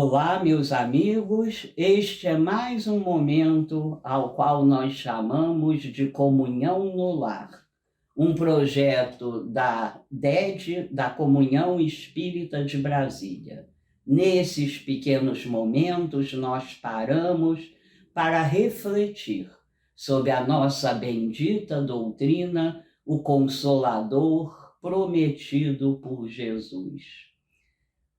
Olá, meus amigos. Este é mais um momento ao qual nós chamamos de Comunhão no Lar, um projeto da DED, da Comunhão Espírita de Brasília. Nesses pequenos momentos, nós paramos para refletir sobre a nossa bendita doutrina, o Consolador prometido por Jesus.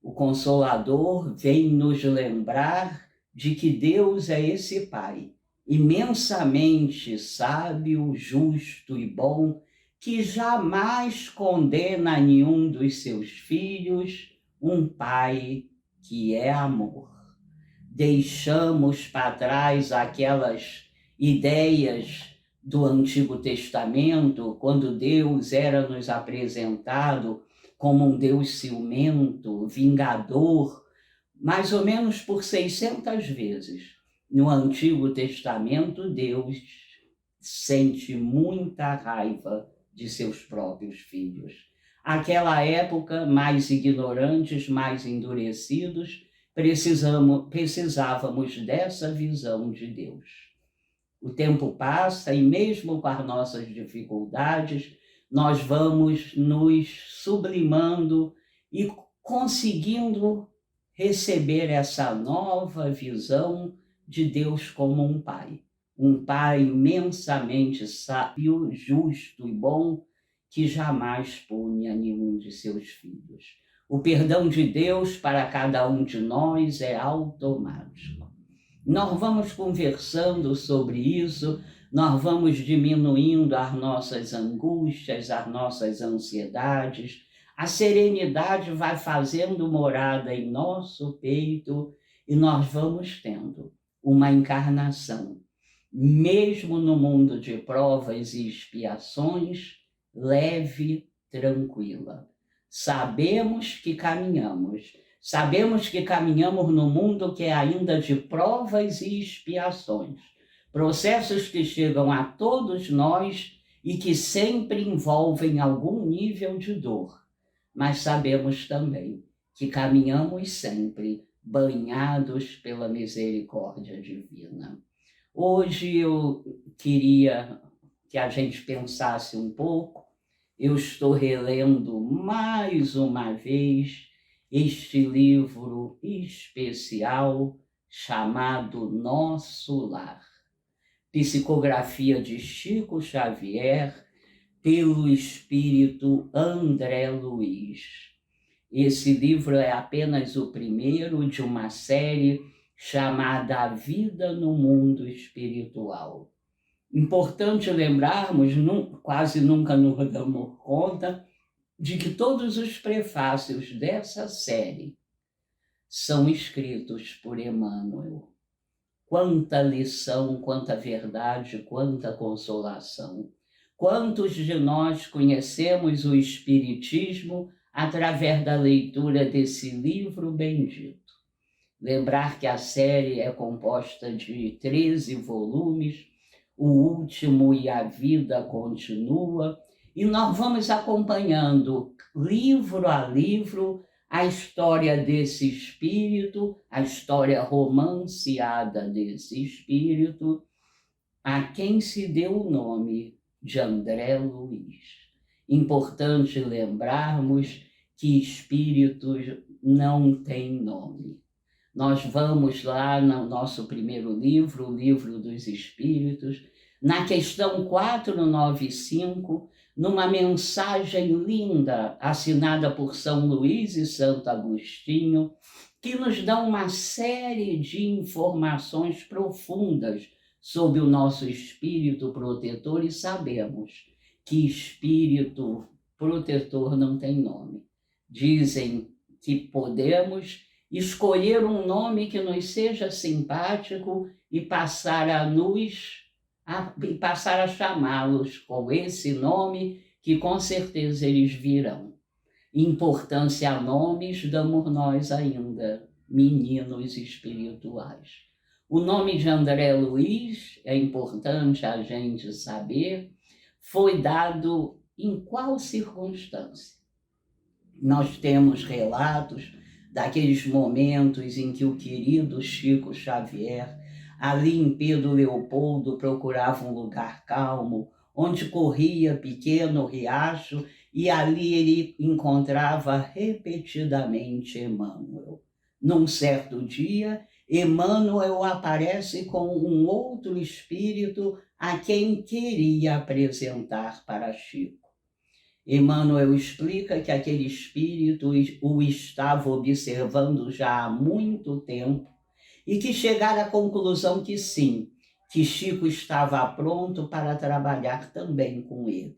O Consolador vem nos lembrar de que Deus é esse Pai, imensamente sábio, justo e bom, que jamais condena nenhum dos seus filhos, um Pai que é amor. Deixamos para trás aquelas ideias do Antigo Testamento, quando Deus era nos apresentado como um Deus ciumento, vingador, mais ou menos por 600 vezes. No Antigo Testamento, Deus sente muita raiva de seus próprios filhos. Aquela época, mais ignorantes, mais endurecidos, precisávamos dessa visão de Deus. O tempo passa e mesmo com as nossas dificuldades, nós vamos nos sublimando e conseguindo receber essa nova visão de Deus como um pai imensamente sábio, justo e bom, que jamais pune a nenhum de seus filhos. O perdão de Deus para cada um de nós é automático. Nós vamos conversando sobre isso, nós vamos diminuindo as nossas angústias, as nossas ansiedades, a serenidade vai fazendo morada em nosso peito e nós vamos tendo uma encarnação, mesmo no mundo de provas e expiações, leve, tranquila. Sabemos que caminhamos no mundo que é ainda de provas e expiações, processos que chegam a todos nós e que sempre envolvem algum nível de dor, mas sabemos também que caminhamos sempre banhados pela misericórdia divina. Hoje eu queria que a gente pensasse um pouco. Eu estou relendo mais uma vez este livro especial chamado Nosso Lar, psicografia de Chico Xavier pelo espírito André Luiz. Esse livro é apenas o primeiro de uma série chamada A Vida no Mundo Espiritual. Importante lembrarmos, quase nunca nos damos conta, de que todos os prefácios dessa série são escritos por Emmanuel. Quanta lição, quanta verdade, quanta consolação. Quantos de nós conhecemos o Espiritismo através da leitura desse livro bendito? Lembrar que a série é composta de 13 volumes, o último e a vida continua, e nós vamos acompanhando, livro a livro, a história desse espírito, a história romanceada desse espírito, a quem se deu o nome de André Luiz. Importante lembrarmos que espíritos não têm nome. Nós vamos lá no nosso primeiro livro, o Livro dos Espíritos, na questão 495, numa mensagem linda, assinada por São Luís e Santo Agostinho, que nos dá uma série de informações profundas sobre o nosso espírito protetor, e sabemos que espírito protetor não tem nome. Dizem que podemos escolher um nome que nos seja simpático e passar a chamá-los com esse nome, que com certeza eles virão. Importância a nomes damos nós ainda, meninos espirituais. O nome de André Luiz, é importante a gente saber, foi dado em qual circunstância? Nós temos relatos daqueles momentos em que o querido Chico Xavier, ali em Pedro Leopoldo, procurava um lugar calmo, onde corria pequeno riacho, e ali ele encontrava repetidamente Emmanuel. Num certo dia, Emmanuel aparece com um outro espírito a quem queria apresentar para Chico. Emmanuel explica que aquele espírito o estava observando já há muito tempo e que chegara à conclusão que sim, que Chico estava pronto para trabalhar também com ele.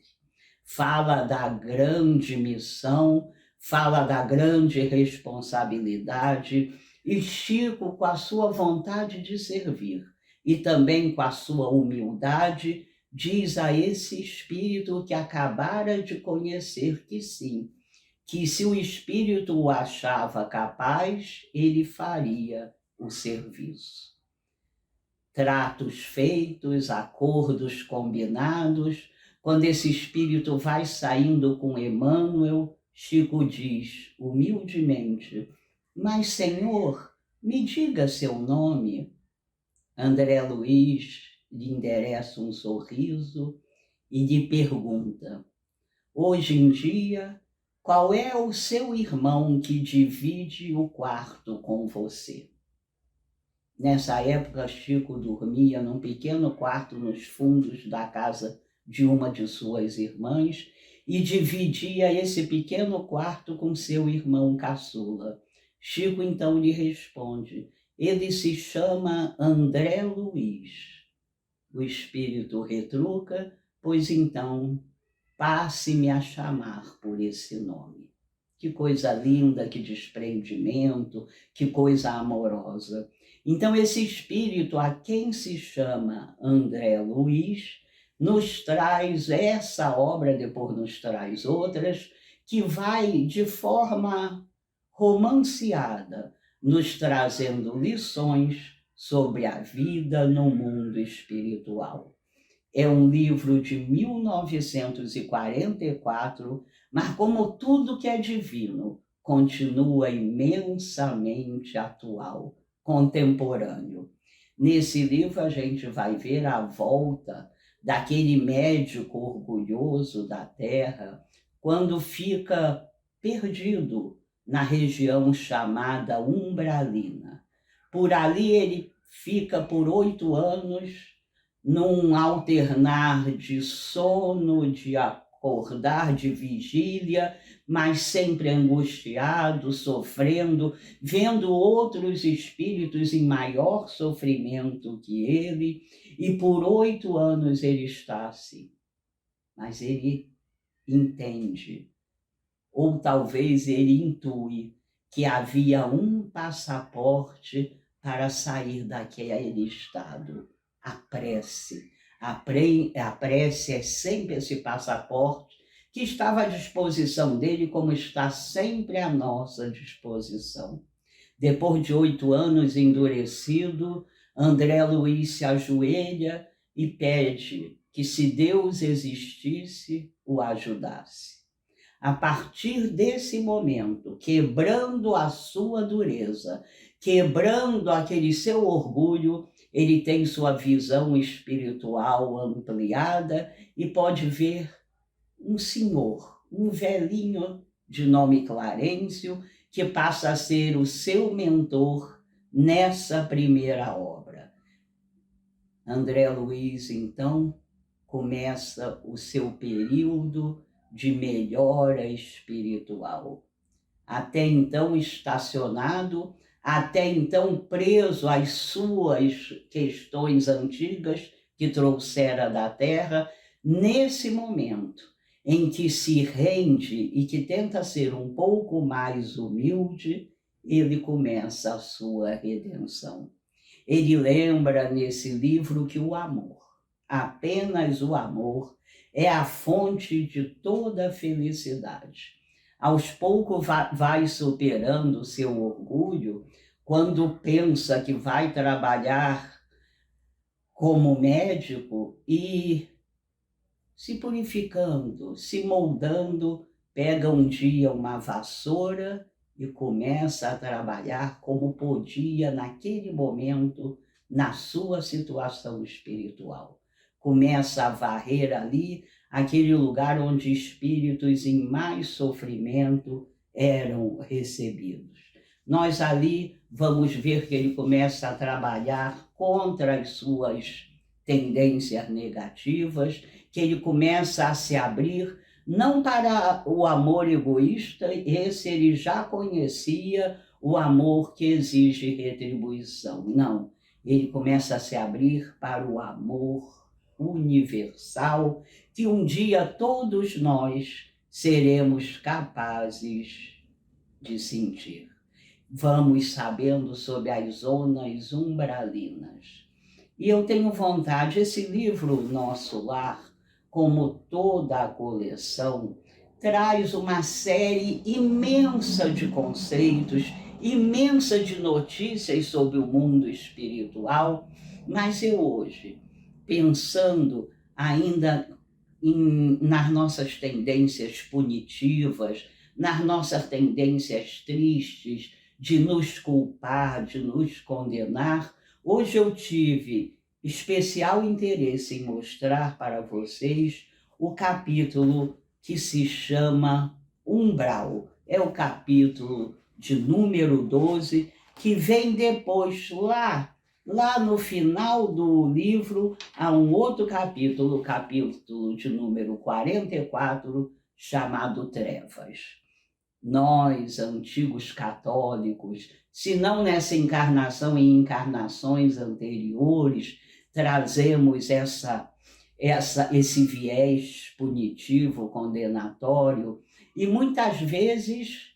Fala da grande missão, fala da grande responsabilidade, e Chico, com a sua vontade de servir e também com a sua humildade, diz a esse espírito que acabara de conhecer que sim, que se o espírito o achava capaz, ele faria o serviço. Tratos feitos, acordos combinados. Quando esse espírito vai saindo com Emmanuel, Chico diz humildemente: mas, Senhor, me diga seu nome. André Luiz lhe endereça um sorriso e lhe pergunta: hoje em dia, qual é o seu irmão que divide o quarto com você? Nessa época, Chico dormia num pequeno quarto nos fundos da casa de uma de suas irmãs e dividia esse pequeno quarto com seu irmão caçula. Chico então lhe responde: ele se chama André Luiz. O espírito retruca: pois então passe-me a chamar por esse nome. Que coisa linda, que desprendimento, que coisa amorosa. Então, esse espírito a quem se chama André Luiz nos traz essa obra, depois nos traz outras, que vai de forma romanceada, nos trazendo lições sobre a vida no mundo espiritual. É um livro de 1944, mas como tudo que é divino, continua imensamente atual, contemporâneo. Nesse livro a gente vai ver a volta daquele médico orgulhoso da terra, quando fica perdido na região chamada Umbralina. Por ali ele fica por 8 anos, num alternar de sono, de acordar, de vigília, mas sempre angustiado, sofrendo, vendo outros espíritos em maior sofrimento que ele, e por 8 anos ele está assim. Mas ele entende, ou talvez ele intui, que havia um passaporte para sair daquele estado: a prece. A prece é sempre esse passaporte que estava à disposição dele, como está sempre à nossa disposição. Depois de 8 anos endurecido, André Luiz se ajoelha e pede que, se Deus existisse, o ajudasse. A partir desse momento, quebrando a sua dureza, quebrando aquele seu orgulho, ele tem sua visão espiritual ampliada e pode ver um senhor, um velhinho de nome Clarencio, que passa a ser o seu mentor nessa primeira obra. André Luiz, então, começa o seu período de melhora espiritual. Até então estacionado, até então preso às suas questões antigas que trouxera da terra, nesse momento em que se rende e que tenta ser um pouco mais humilde, ele começa a sua redenção. Ele lembra nesse livro que o amor, apenas o amor, é a fonte de toda felicidade. Aos poucos vai superando o seu orgulho, quando pensa que vai trabalhar como médico e, se purificando, se moldando, pega um dia uma vassoura e começa a trabalhar como podia naquele momento, na sua situação espiritual. Começa a varrer ali aquele lugar onde espíritos em mais sofrimento eram recebidos. Nós ali vamos ver que ele começa a trabalhar contra as suas tendências negativas, que ele começa a se abrir não para o amor egoísta, esse ele já conhecia, o amor que exige retribuição. Não, ele começa a se abrir para o amor universal, que um dia todos nós seremos capazes de sentir. Vamos sabendo sobre as zonas umbralinas. E eu tenho vontade, esse livro, Nosso Lar, como toda a coleção, traz uma série imensa de conceitos, imensa de notícias sobre o mundo espiritual, mas eu hoje, pensando ainda nas nossas tendências punitivas, nas nossas tendências tristes, de nos culpar, de nos condenar, hoje eu tive especial interesse em mostrar para vocês o capítulo que se chama Umbral. É o capítulo de número 12, que vem depois, lá no final do livro, há um outro capítulo, o capítulo de número 44, chamado Trevas. Nós, antigos católicos, se não nessa encarnação, em encarnações anteriores, trazemos esse viés punitivo, condenatório, e muitas vezes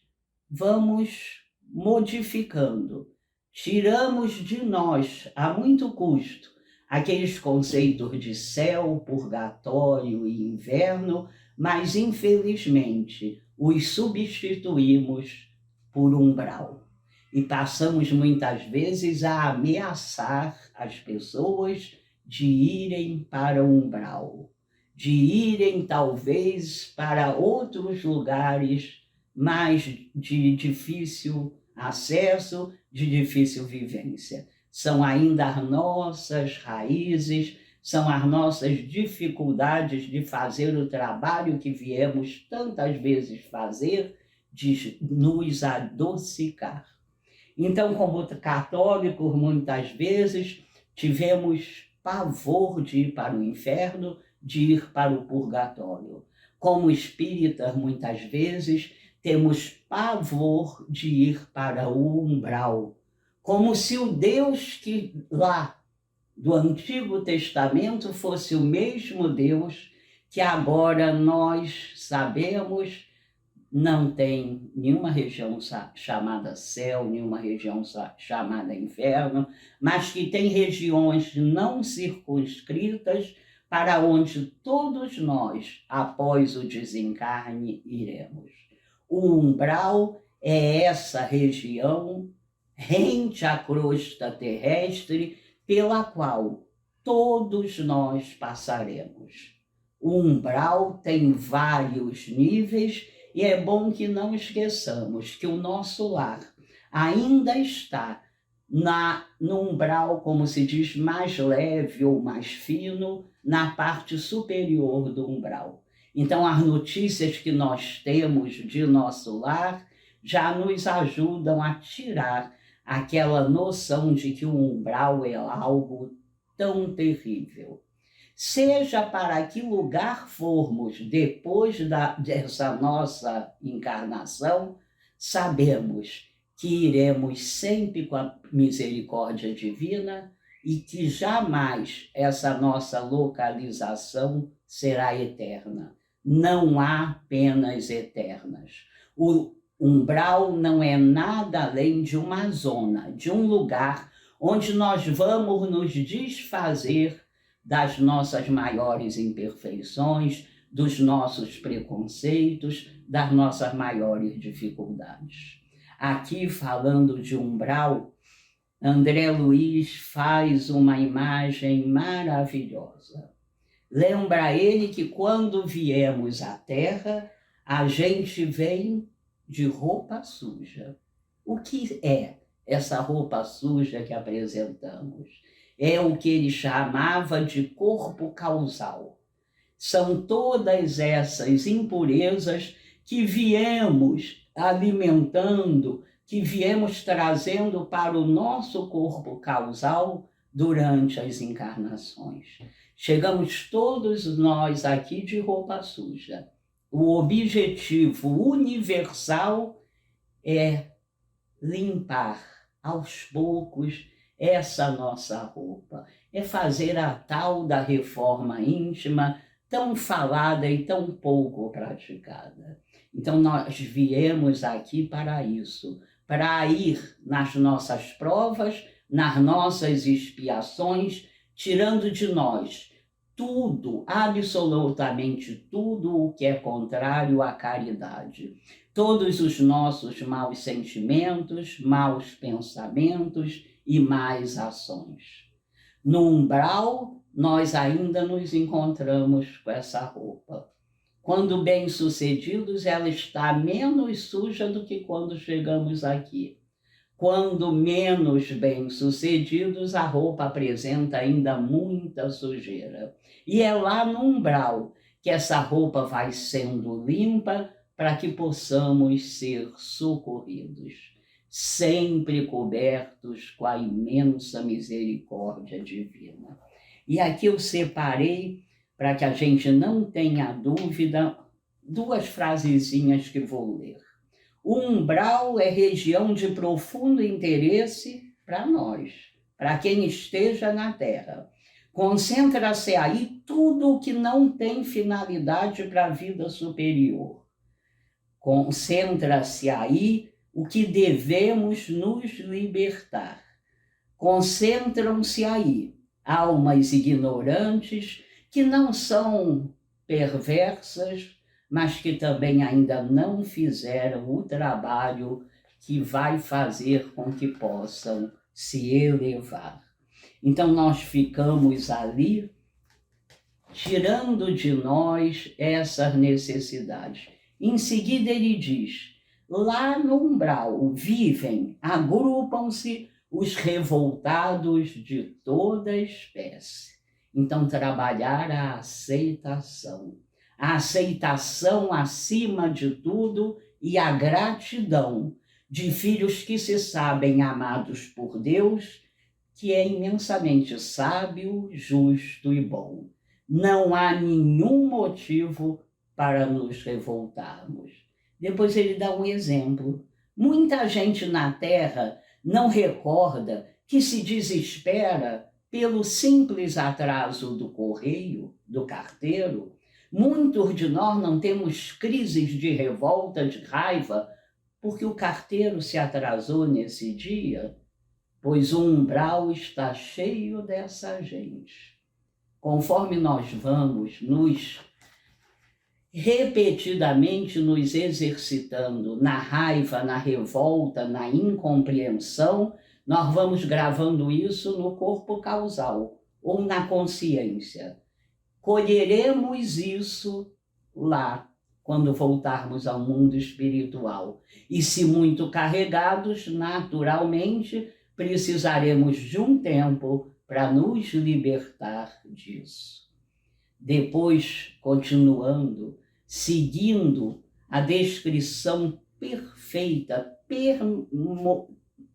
vamos modificando. Tiramos de nós, a muito custo, aqueles conceitos de céu, purgatório e inferno, mas, infelizmente, os substituímos por umbral. E passamos muitas vezes a ameaçar as pessoas de irem para o umbral, de irem talvez para outros lugares mais de difícil acesso, de difícil vivência. São ainda as nossas raízes, são as nossas dificuldades de fazer o trabalho que viemos tantas vezes fazer, de nos adocicar. Então, como católicos, muitas vezes tivemos pavor de ir para o inferno, de ir para o purgatório. Como espíritas, muitas vezes, temos pavor de ir para o umbral, como se o Deus que lá do Antigo Testamento fosse o mesmo Deus que agora nós sabemos não tem nenhuma região chamada céu, nenhuma região chamada inferno, mas que tem regiões não circunscritas para onde todos nós, após o desencarne, iremos. O umbral é essa região rente à crosta terrestre pela qual todos nós passaremos. O umbral tem vários níveis e é bom que não esqueçamos que o nosso lar ainda está no umbral, como se diz, mais leve ou mais fino, na parte superior do umbral. Então, as notícias que nós temos de nosso lar já nos ajudam a tirar aquela noção de que o umbral é algo tão terrível. Seja para que lugar formos depois dessa nossa encarnação, sabemos que iremos sempre com a misericórdia divina e que jamais essa nossa localização será eterna. Não há penas eternas. O umbral não é nada além de uma zona, de um lugar onde nós vamos nos desfazer das nossas maiores imperfeições, dos nossos preconceitos, das nossas maiores dificuldades. Aqui, falando de umbral, André Luiz faz uma imagem maravilhosa. Lembra ele que quando viemos à Terra, a gente vem de roupa suja. O que é essa roupa suja que apresentamos? É o que ele chamava de corpo causal. São todas essas impurezas que viemos alimentando, que viemos trazendo para o nosso corpo causal durante as encarnações. Chegamos todos nós aqui de roupa suja. O objetivo universal é limpar aos poucos essa nossa roupa, é fazer a tal da reforma íntima tão falada e tão pouco praticada. Então nós viemos aqui para isso, para ir nas nossas provas, nas nossas expiações, tirando de nós tudo, absolutamente tudo o que é contrário à caridade. Todos os nossos maus sentimentos, maus pensamentos e más ações. No umbral, nós ainda nos encontramos com essa roupa. Quando bem-sucedidos, ela está menos suja do que quando chegamos aqui. Quando menos bem-sucedidos, a roupa apresenta ainda muita sujeira. E é lá no umbral que essa roupa vai sendo limpa para que possamos ser socorridos, sempre cobertos com a imensa misericórdia divina. E aqui eu separei, para que a gente não tenha dúvida, duas frasezinhas que vou ler. O umbral é região de profundo interesse para nós, para quem esteja na Terra. Concentra-se aí tudo o que não tem finalidade para a vida superior. Concentra-se aí o que devemos nos libertar. Concentram-se aí almas ignorantes que não são perversas, mas que também ainda não fizeram o trabalho que vai fazer com que possam se elevar. Então nós ficamos ali tirando de nós essas necessidades. Em seguida ele diz, lá no umbral vivem, agrupam-se os revoltados de toda espécie. Então trabalhar a aceitação acima de tudo e a gratidão de filhos que se sabem amados por Deus, que é imensamente sábio, justo e bom. Não há nenhum motivo para nos revoltarmos. Depois ele dá um exemplo. Muita gente na Terra não recorda que se desespera pelo simples atraso do correio, do carteiro. Muitos de nós não temos crises de revolta, de raiva, porque o carteiro se atrasou nesse dia, pois o umbral está cheio dessa gente. Conforme nós vamos repetidamente nos exercitando na raiva, na revolta, na incompreensão, nós vamos gravando isso no corpo causal ou na consciência. Colheremos isso lá, quando voltarmos ao mundo espiritual. E se muito carregados, naturalmente, precisaremos de um tempo para nos libertar disso. Depois, continuando, seguindo a descrição perfeita,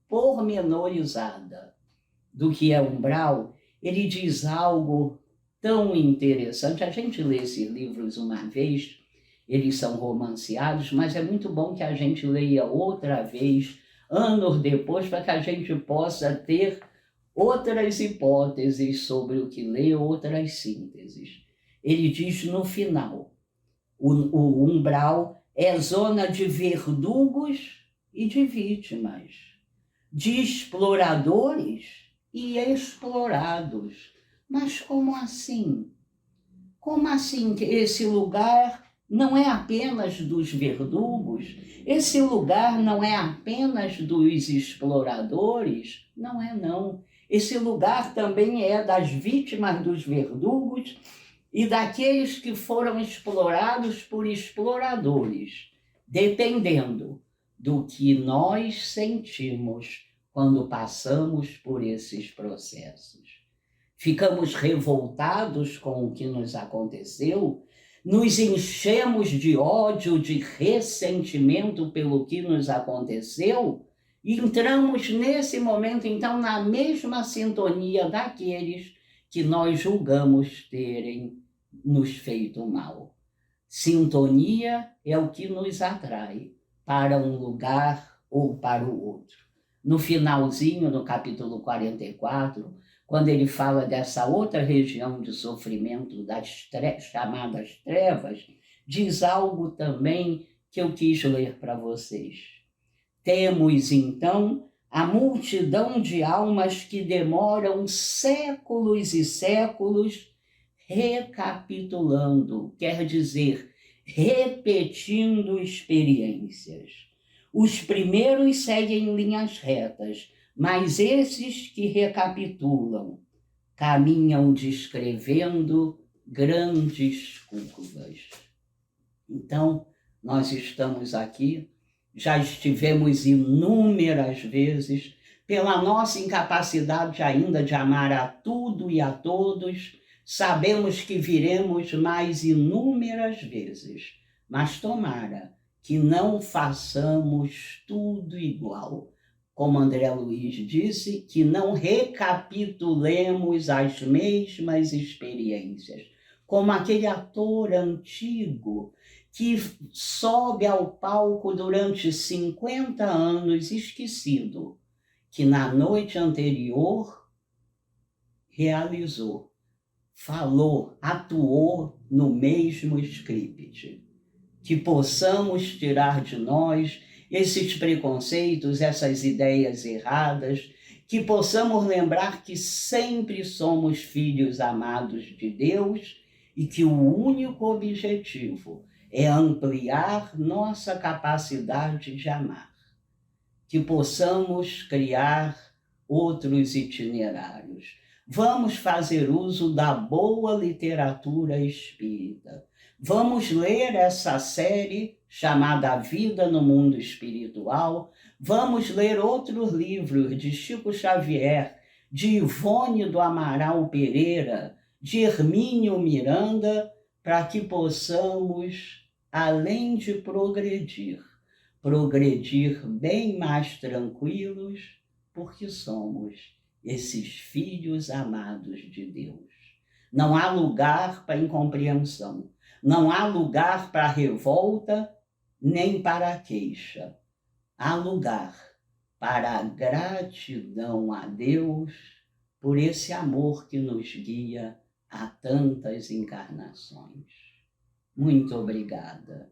pormenorizada do que é umbral, ele diz algo tão interessante. A gente lê esses livros uma vez, eles são romanceados, mas é muito bom que a gente leia outra vez, anos depois, para que a gente possa ter outras hipóteses sobre o que lê, outras sínteses. Ele diz no final, o umbral é zona de verdugos e de vítimas, de exploradores e explorados. Mas como assim? Como assim que esse lugar não é apenas dos verdugos? Esse lugar não é apenas dos exploradores? Não é, não. Esse lugar também é das vítimas dos verdugos e daqueles que foram explorados por exploradores, dependendo. do que nós sentimos quando passamos por esses processos. Ficamos revoltados com o que nos aconteceu, nos enchemos de ódio, de ressentimento pelo que nos aconteceu, e entramos nesse momento, então, na mesma sintonia daqueles que nós julgamos terem nos feito mal. Sintonia é o que nos atrai para um lugar ou para o outro. No finalzinho, no capítulo 44, quando ele fala dessa outra região de sofrimento das chamadas trevas, diz algo também que eu quis ler para vocês. Temos, então, a multidão de almas que demoram séculos e séculos recapitulando, quer dizer, repetindo experiências. Os primeiros seguem linhas retas, mas esses que recapitulam caminham descrevendo grandes curvas. Então, nós estamos aqui, já estivemos inúmeras vezes, pela nossa incapacidade ainda de amar a tudo e a todos, sabemos que viremos mais inúmeras vezes, mas tomara que não façamos tudo igual. Como André Luiz disse, que não recapitulemos as mesmas experiências, como aquele ator antigo que sobe ao palco durante 50 anos esquecido, que na noite anterior realizou, falou, atuou no mesmo script. Que possamos tirar de nós esses preconceitos, essas ideias erradas, que possamos lembrar que sempre somos filhos amados de Deus e que o único objetivo é ampliar nossa capacidade de amar. Que possamos criar outros itinerários. Vamos fazer uso da boa literatura espírita. Vamos ler essa série chamada A Vida no Mundo Espiritual. Vamos ler outros livros de Chico Xavier, de Ivone do Amaral Pereira, de Hermínio Miranda, para que possamos, além de progredir bem mais tranquilos, porque somos esses filhos amados de Deus. Não há lugar para incompreensão, não há lugar para revolta, nem para queixa. Há lugar para a gratidão a Deus por esse amor que nos guia a tantas encarnações. Muito obrigada.